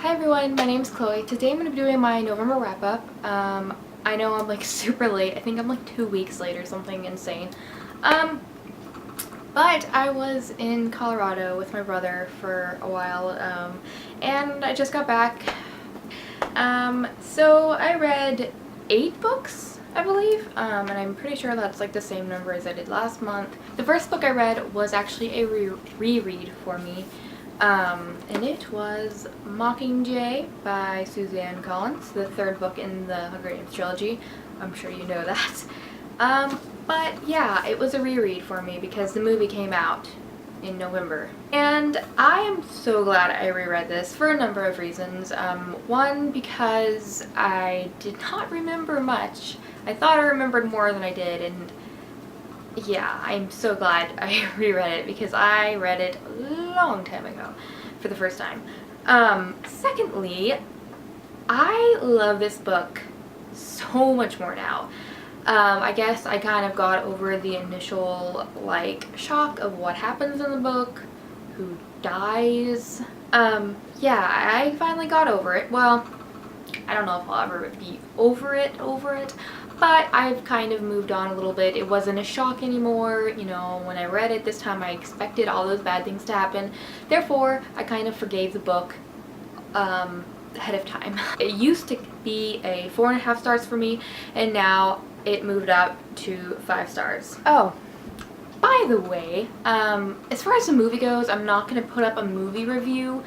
Hi everyone, my name's Chloe. Today I'm going to be doing my November wrap-up. I know I'm like super late. I think I'm like 2 weeks late or something insane. But I was in Colorado with my brother for a while, and I just got back. So I read 8 books, I believe, and I'm pretty sure that's like the same number as I did last month. The first book I read was actually a reread for me. And it was Mockingjay by Suzanne Collins, the third book in the Hunger Games trilogy. I'm sure you know that. But yeah, it was a reread for me because the movie came out in November. And I am so glad I reread this for a number of reasons. One, because I did not remember much. I thought I remembered more than I did, and yeah, I'm so glad I reread it because I read it a long time ago for the first time. Secondly, I love this book so much more now. I guess I kind of got over the initial like shock of what happens in the book, who dies. Yeah, I finally got over it. Well, I don't know if I'll ever be over it, but I've kind of moved on a little bit. It wasn't a shock anymore. You know, when I read it this time, I expected all those bad things to happen. Therefore, I kind of forgave the book ahead of time. It used to be a 4.5 stars for me, and now it moved up to 5 stars. Oh, by the way, as far as the movie goes, I'm not going to put up a movie review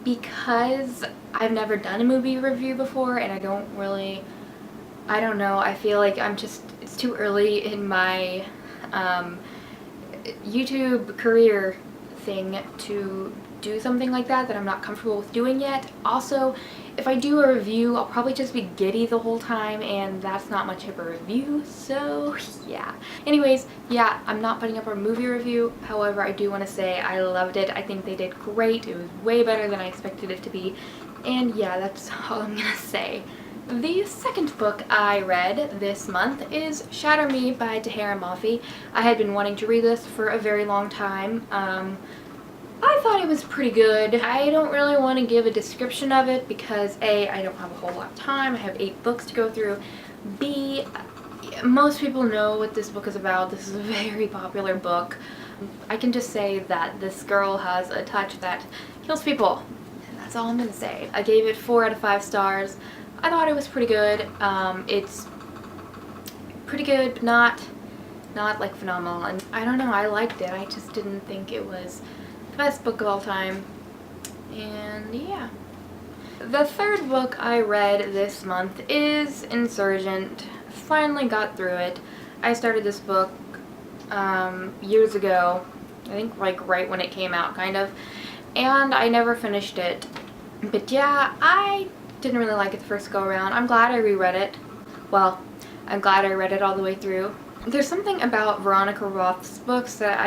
because I've never done a movie review before, and I don't know, I feel like it's too early in my YouTube career thing to do something like that I'm not comfortable with doing yet. Also, if I do a review, I'll probably just be giddy the whole time, and that's not much of a review, so yeah. Anyways, yeah, I'm not putting up a movie review. However, I do want to say I loved it. I think they did great. It was way better than I expected it to be, and yeah, that's all I'm gonna say. The second book I read this month is Shatter Me by Tahira Mafi. I had been wanting to read this for a very long time. I thought it was pretty good. I don't really want to give a description of it because A, I don't have a whole lot of time. I have 8 books to go through. B, most people know what this book is about. This is a very popular book. I can just say that this girl has a touch that kills people. And that's all I'm going to say. I gave it 4 out of 5 stars. I thought it was pretty good. It's pretty good, but not like phenomenal. And I don't know, I liked it. I just didn't think it was the best book of all time. And yeah. The third book I read this month is Insurgent. Finally got through it. I started this book years ago. I think like right when it came out, kind of. And I never finished it. But yeah, I didn't really like it the first go around. I'm glad I reread it. Well, I'm glad I read it all the way through. There's something about Veronica Roth's books that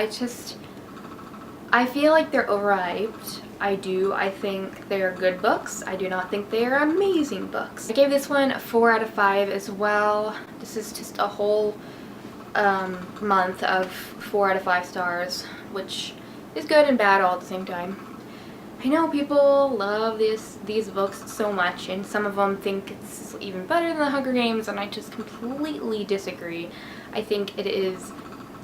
I feel like they're overhyped. I think they're good books. I do not think they are amazing books. I gave this one a 4 out of 5 as well. This is just a whole month of 4 out of 5 stars, which is good and bad all at the same time. I know people love these books so much, and some of them think it's even better than the Hunger Games, and I just completely disagree. I think it is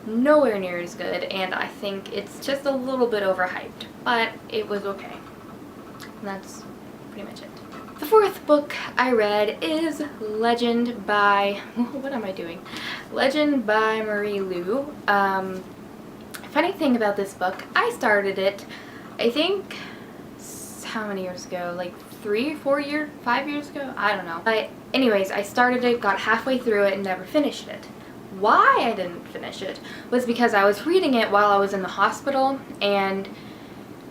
nowhere near as good, and I think it's just a little bit overhyped, but it was okay. And that's pretty much it. The fourth book I read is Legend by... what am I doing? Legend by Marie Lu. Funny thing about this book, I started it, I think... how many years ago? Like 3, 4 years, 5 years ago? I don't know. But anyways, I started it, got halfway through it, and never finished it. Why I didn't finish it was because I was reading it while I was in the hospital, and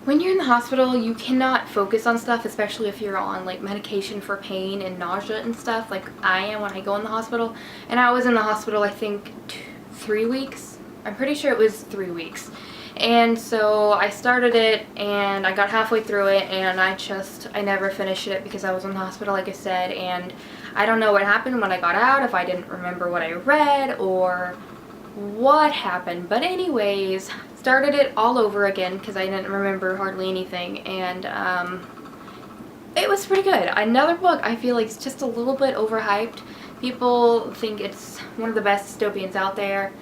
when you're in the hospital, you cannot focus on stuff, especially if you're on like medication for pain and nausea and stuff, like I am when I go in the hospital. And I was in the hospital, I think 3 weeks. I'm pretty sure it was 3 weeks. And so I started it, and I got halfway through it, and I never finished it because I was in the hospital, like I said, and I don't know what happened when I got out, if I didn't remember what I read or what happened. But anyways, started it all over again because I didn't remember hardly anything, and it was pretty good. Another book I feel like is just a little bit overhyped. People think it's one of the best dystopians out there.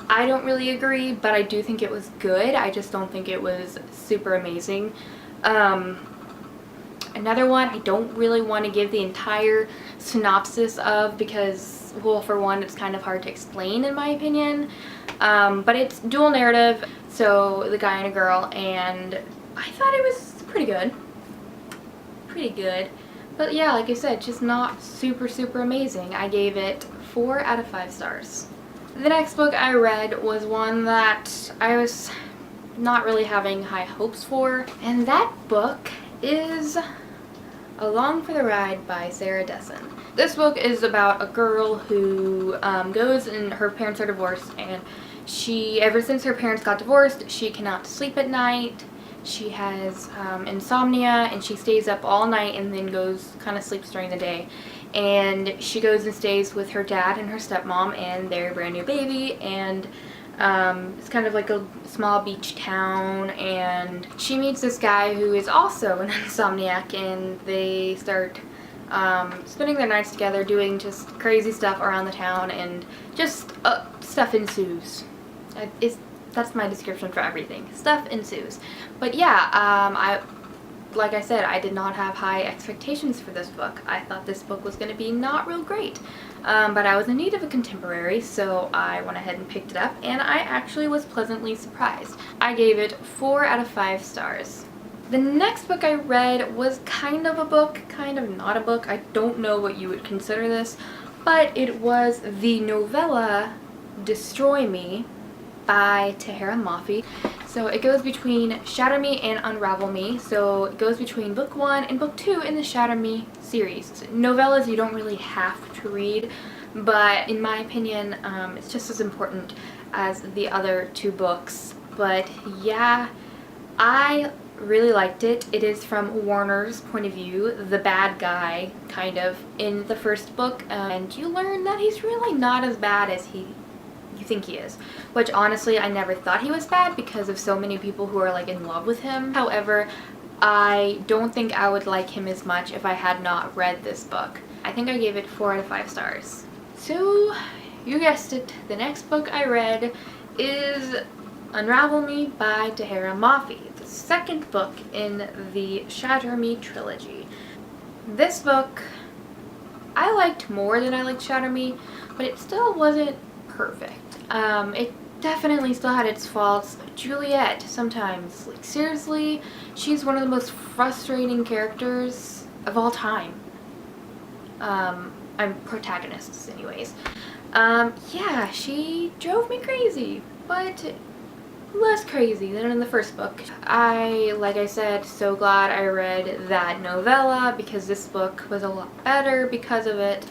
I don't really agree, but I do think it was good. I just don't think it was super amazing. Another one I don't really want to give the entire synopsis of because, well, for one, it's kind of hard to explain in my opinion. But it's dual narrative, so the guy and a girl, and I thought it was pretty good. Pretty good. But yeah, like I said, just not super amazing. I gave it 4 out of 5 stars. The next book I read was one that I was not really having high hopes for, and that book is Along for the Ride by Sarah Dessen. This book is about a girl who goes and her parents are divorced, and ever since her parents got divorced, she cannot sleep at night. She has insomnia, and she stays up all night and then kind of sleeps during the day. And she goes and stays with her dad and her stepmom and their brand new baby, and it's kind of like a small beach town, and she meets this guy who is also an insomniac, and they start spending their nights together doing just crazy stuff around the town, and just stuff ensues. That's my description for everything. Stuff ensues. But yeah, like I said, I did not have high expectations for this book. I thought this book was going to be not real great. But I was in need of a contemporary, so I went ahead and picked it up, and I actually was pleasantly surprised. I gave it 4 out of 5 stars. The next book I read was kind of a book, kind of not a book. I don't know what you would consider this, but it was the novella Destroy Me by Tahira Mafi. So it goes between Shatter Me and Unravel Me. So it goes between book 1 and book 2 in the Shatter Me series. Novellas you don't really have to read, but in my opinion, it's just as important as the other 2 books. But yeah, I really liked it. It is from Warner's point of view, the bad guy, kind of, in the first book, and you learn that he's really not as bad as you think he is, which honestly I never thought he was bad because of so many people who are like in love with him. However, I don't think I would like him as much if I had not read this book. I think I gave it 4 out of 5 stars. So you guessed it, the next book I read is Unravel Me by Tahira Mafi, the second book in the Shatter Me trilogy. This book I liked more than I liked Shatter Me, but it still wasn't perfect. It definitely still had its faults. Juliet, sometimes, like seriously, she's one of the most frustrating characters of all time. I'm protagonists anyways. Yeah, she drove me crazy, but less crazy than in the first book. Like I said, so glad I read that novella because this book was a lot better because of it.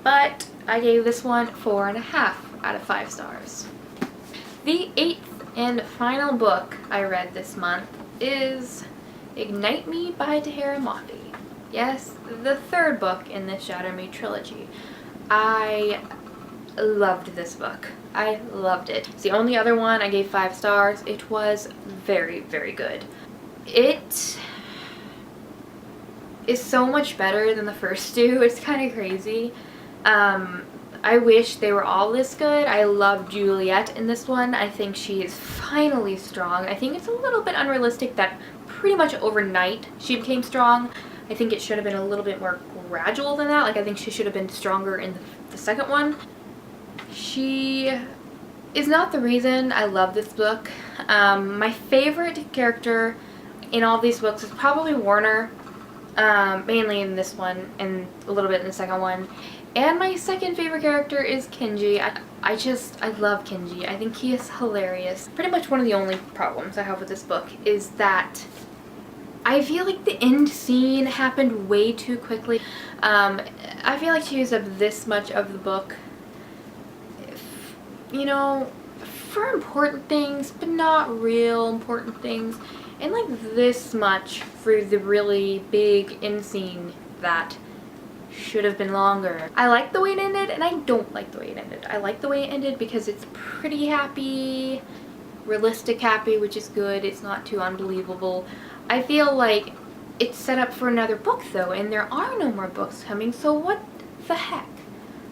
But I gave this one 4.5 out of 5 stars. The 8th and final book I read this month is Ignite Me by Tahira Mafi. Yes, the 3rd book in the Shatter Me trilogy. I loved this book. I loved it. It's the only other one I gave 5 stars. It was very good. It is so much better than the first 2. It's kind of crazy. I wish they were all this good. I love Juliet in this one. I think she is finally strong. I think it's a little bit unrealistic that pretty much overnight she became strong. I think it should have been a little bit more gradual than that. Like, I think she should have been stronger in the second one. She is not the reason I love this book. My favorite character in all these books is probably Warner, mainly in this one and a little bit in the second one. And my second favorite character is Kenji. I love Kenji. I think he is hilarious. Pretty much one of the only problems I have with this book is that I feel like the end scene happened way too quickly. I feel like she used up this much of the book, you know, for important things, but not real important things. And like this much for the really big end scene that should have been longer. I like the way it ended, and I don't like the way it ended. I like the way it ended because it's pretty happy, realistic happy, which is good. It's not too unbelievable. I feel like it's set up for another book though, and there are no more books coming, so what the heck?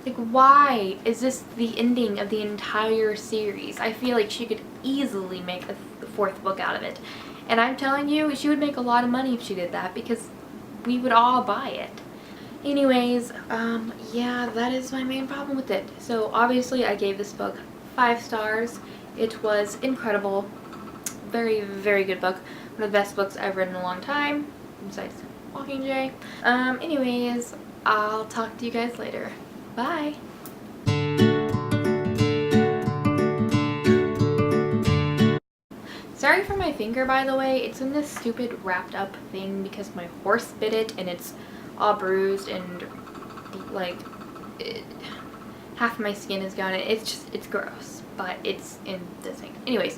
Like, why is this the ending of the entire series? I feel like she could easily make a fourth book out of it. And I'm telling you, she would make a lot of money if she did that, because we would all buy it. Anyways, yeah, that is my main problem with it. So obviously I gave this book 5 stars. It was incredible. Very, very good book. One of the best books I've read in a long time, besides Mockingjay. Anyways, I'll talk to you guys later. Bye! Sorry for my finger, by the way. It's in this stupid wrapped up thing because my horse bit it and it's all bruised and like half my skin is gone. It's gross, but it's in this thing. Anyways.